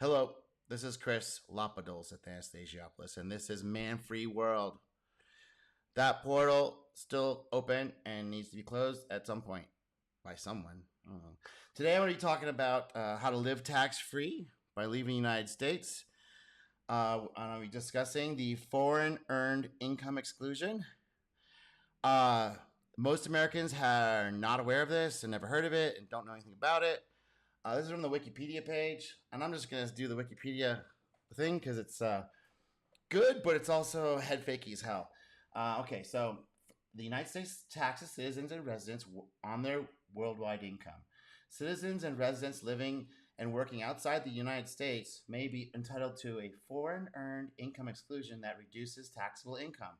Hello, this is Chris Lapados at Anastasiopoulos, and this is Man Free World. That portal still open and needs to be closed at some point by someone. I don't know. Today I'm going to be talking about how to live tax-free by leaving the United States. I'm going to be discussing the foreign earned income exclusion. Most Americans are not aware of this and never heard of it and don't know anything about it. This is from the Wikipedia page, and I'm just going to do the Wikipedia thing because it's good, but it's also head fakey as hell. Okay, so the United States taxes citizens and residents on their worldwide income. Citizens and residents living and working outside the United States may be entitled to a foreign earned income exclusion that reduces taxable income.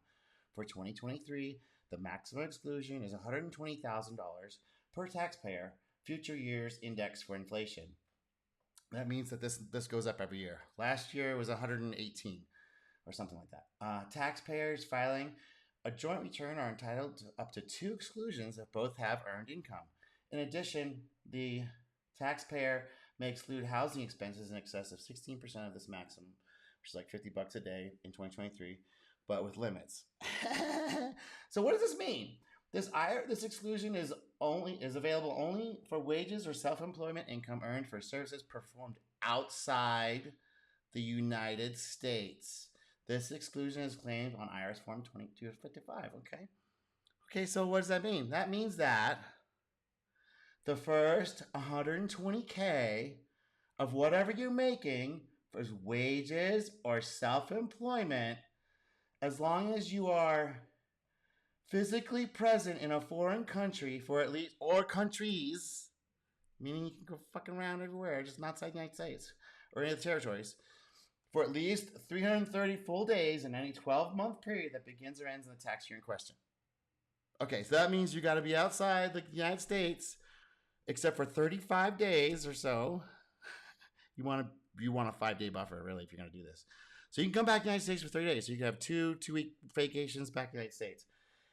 For 2023, the maximum exclusion is $120,000 per taxpayer. Future years index for inflation. That means that this goes up every year. Last year it was 118 or something like that. Taxpayers filing a joint return are entitled to up to 2 exclusions if both have earned income. In addition, the taxpayer may exclude housing expenses in excess of 16% of this maximum, which is like $50 a day in 2023, but with limits. So what does this mean? This exclusion is available only for wages or self-employment income earned for services performed outside the United States. This exclusion is claimed on IRS Form 2255. Okay, so what does that mean? That means that the first $120K of whatever you're making for wages or self-employment, as long as you are physically present in a foreign country for at least, or countries, meaning you can go fucking around everywhere, just not outside the United States or any of the territories, for at least 330 full days in any 12-month period that begins or ends in the tax year in question. Okay, so that means you got to be outside the United States, except for 35 days or so. You want a 5-day buffer, really, if you're going to do this. So you can come back to the United States for 30 days. So you can have two-week vacations back to the United States.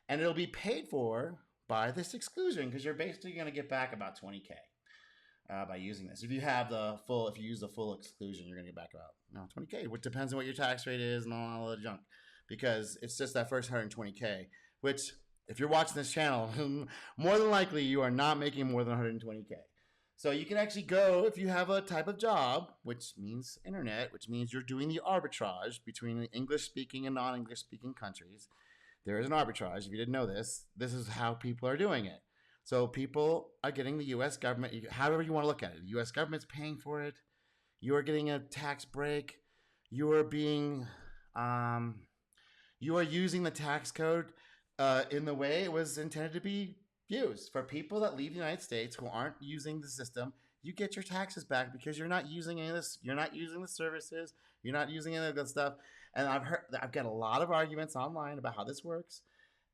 And it'll be paid for by this exclusion because you're basically going to get back about 20K by using this. If you use the full exclusion, you're going to get back about 20K, which depends on what your tax rate is and all the junk. Because it's just that first 120K, which if you're watching this channel, more than likely you are not making more than 120K. So you can actually go, if you have a type of job, which means internet, which means you're doing the arbitrage between English-speaking and non-English-speaking countries. There is an arbitrage. If you didn't know this is how people are doing it. So people are getting the U.S. government, however you want to look at it. The U.S. government's paying for it. You are getting a tax break. You are using the tax code in the way it was intended to be used. For people that leave the United States who aren't using the system, you get your taxes back because you're not using any of this. You're not using the services. You're not using any of that stuff. And I've got a lot of arguments online about how this works.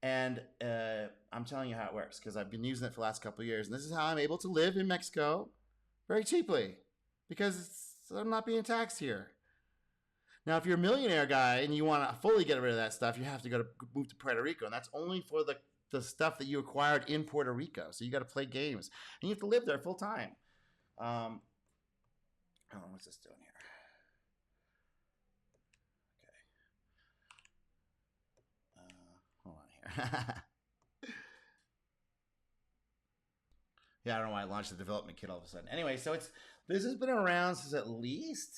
And I'm telling you how it works because I've been using it for the last couple of years. And this is how I'm able to live in Mexico very cheaply because I'm not being taxed here. Now, if you're a millionaire guy and you want to fully get rid of that stuff, you have to move to Puerto Rico. And that's only for the stuff that you acquired in Puerto Rico. So you got to play games. And you have to live there full time. Hold on, what's this doing here? Okay. Hold on here. Yeah, I don't know why I launched the development kit all of a sudden. Anyway, so this has been around since at least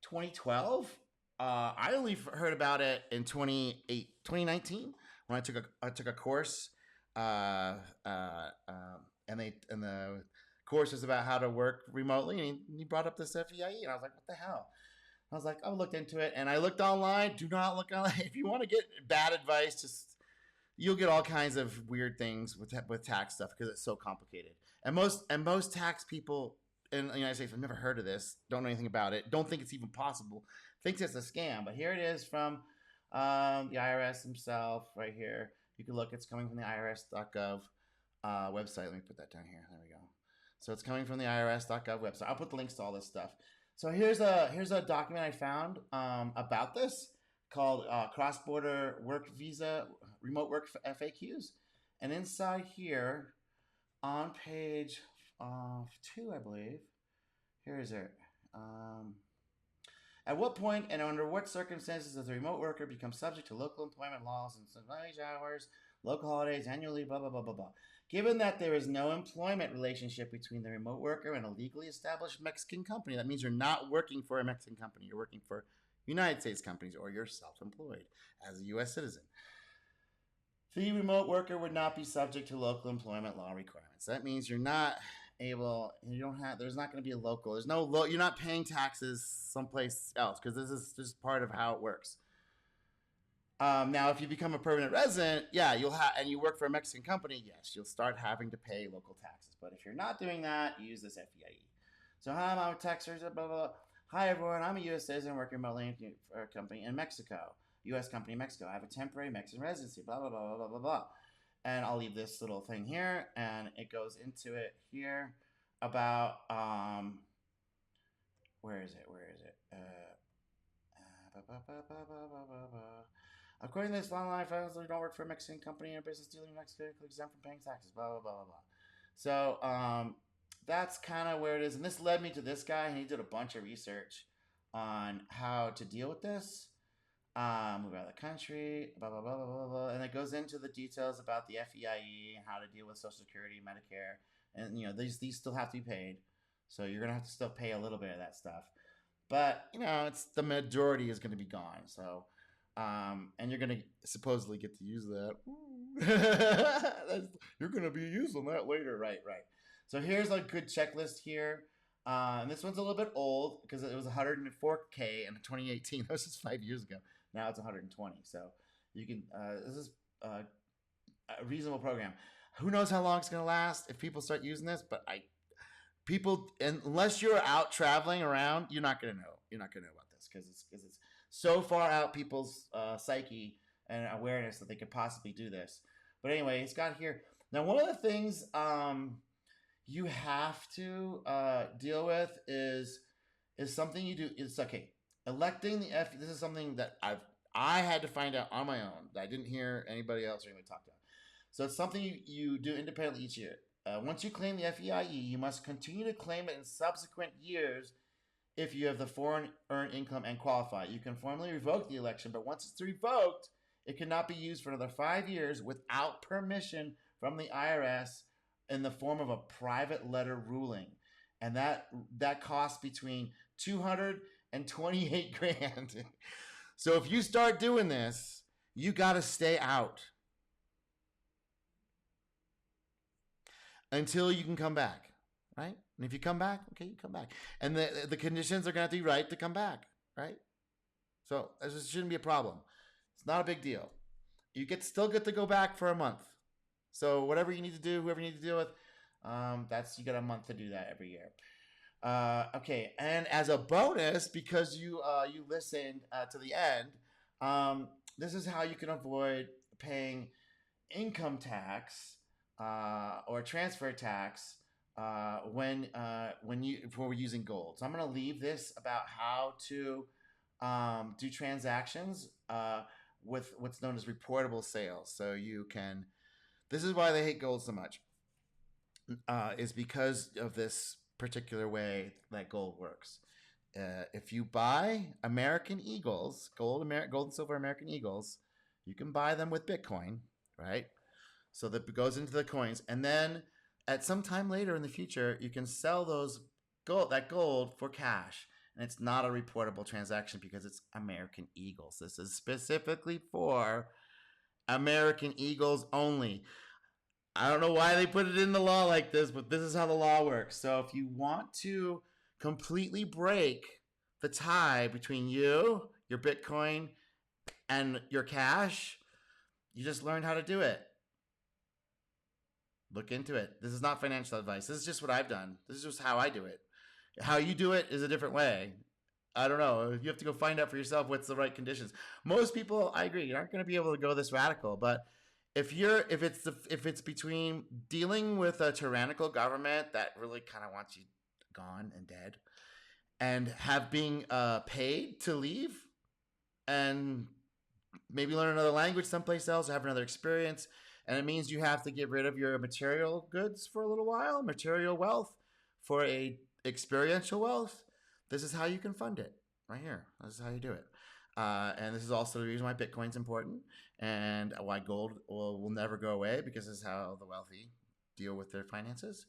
2012. I only heard about it in 2019 when I took a course, and the course is about how to work remotely, and he brought up this FEIE, and I was like, what the hell? I was like, I looked into it, and I looked online. Do not look online. If you want to get bad advice, you'll get all kinds of weird things with tax stuff because it's so complicated. And most tax people in the United States have never heard of this, don't know anything about it, don't think it's even possible, thinks it's a scam. But here it is from the IRS himself right here. You can look. It's coming from the irs.gov website. Let me put that down here. There we go. So it's coming from the irs.gov website. I'll put the links to all this stuff. So here's a document I found about this called Cross-Border Work Visa Remote Work FAQs. And inside here on page 2, I believe, here is it. At what point and under what circumstances does a remote worker become subject to local employment laws and wage hours, local holidays, annual leave, blah, blah, blah, blah, blah. Given that there is no employment relationship between the remote worker and a legally established Mexican company, that means you're not working for a Mexican company. You're working for United States companies, or you're self-employed as a U.S. citizen. The remote worker would not be subject to local employment law requirements. That means you're not able, you don't have, there's not going to be a local, there's no, you're not paying taxes someplace else, because this is just part of how it works. Now, if you become a permanent resident, yeah, you'll have, and you work for a Mexican company, yes, you'll start having to pay local taxes. But if you're not doing that, you use this FEIE. So, hi, I'm a taxer, blah, blah, blah. Hi, everyone, I'm a U.S. citizen working remotely for a company in Mexico, U.S. company in Mexico. I have a temporary Mexican residency, blah, blah, blah, blah, blah, blah, blah. And I'll leave this little thing here, and it goes into it here about, where is it? According to this online files, they don't work for a Mexican company or business dealing in Mexico, exempt from paying taxes, blah, blah, blah, blah, blah. So that's kind of where it is. And this led me to this guy, and he did a bunch of research on how to deal with this. Move out of the country, blah, blah, blah, blah, blah, blah. And it goes into the details about the FEIE and how to deal with Social Security, Medicare. And, you know, these still have to be paid. So you're going to have to still pay a little bit of that stuff. But, you know, it's the majority is going to be gone. So, and you're going to supposedly get to use that. You're going to be using that later. Right. So here's a good checklist here. And this one's a little bit old because it was 104K in 2018. That was just 5 years ago. Now it's 120. So you can, this is a reasonable program. Who knows how long it's going to last if people start using this, but unless you're out traveling around, you're not going to know. You're not going to know about this because it's so far out people's psyche and awareness that they could possibly do this. But anyway, it's got here. Now, one of the things you have to deal with is something you do. It's okay. Electing the this is something that I had to find out on my own. I didn't hear anybody else or anybody talk about. So it's something you do independently each year. Once you claim the FEIE, you must continue to claim it in subsequent years if you have the foreign earned income and qualify. You can formally revoke the election, but once it's revoked, it cannot be used for another 5 years without permission from the IRS in the form of a private letter ruling. And that costs between $200 and $28,000. So if you start doing this, you got to stay out until you can come back, right? And if you come back, okay, you come back. And the conditions are going to have to be right to come back, right? So this shouldn't be a problem. It's not a big deal. You still get to go back for a month. So whatever you need to do, whoever you need to deal with, you got a month to do that every year. Okay, and as a bonus, because you listened to the end, this is how you can avoid paying income tax or transfer tax when we're using gold. So I'm going to leave this about how to do transactions with what's known as reportable sales. So you can. This is why they hate gold so much. Is because of this particular way that gold works. If you buy American Eagles, gold and silver American Eagles, you can buy them with Bitcoin, right? So that goes into the coins, and then at some time later in the future, you can sell that gold for cash, and it's not a reportable transaction because it's American Eagles. This is specifically for American Eagles only. I don't know why they put it in the law like this, but this is how the law works. So if you want to completely break the tie between you, your Bitcoin, and your cash, you just learned how to do it. Look into it. This is not financial advice. This is just what I've done. This is just how I do it. How you do it is a different way. I don't know. You have to go find out for yourself what's the right conditions. Most people, I agree, aren't going to be able to go this radical, but if it's between dealing with a tyrannical government that really kind of wants you gone and dead, and being paid to leave, and maybe learn another language someplace else, or have another experience, and it means you have to get rid of your material goods for a little while, material wealth, for a experiential wealth. This is how you can fund it. right here. This is how you do it. And this is also the reason why Bitcoin's important and why gold will never go away, because this is how the wealthy deal with their finances.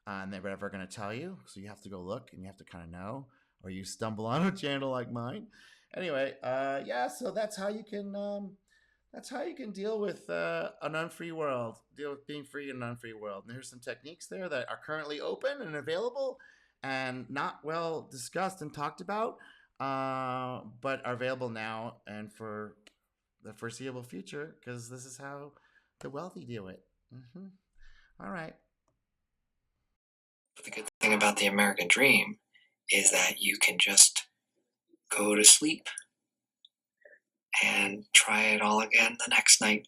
And they're never going to tell you. So you have to go look and you have to kind of know, or you stumble on a channel like mine. Anyway, yeah, so that's how you can deal with an unfree world, deal with being free in an unfree world. And there's some techniques there that are currently open and available and not well discussed and talked about, but are available now and for the foreseeable future, because this is how the wealthy do it. Mm-hmm. All right. The good thing about the American dream is that you can just go to sleep and try it all again the next night.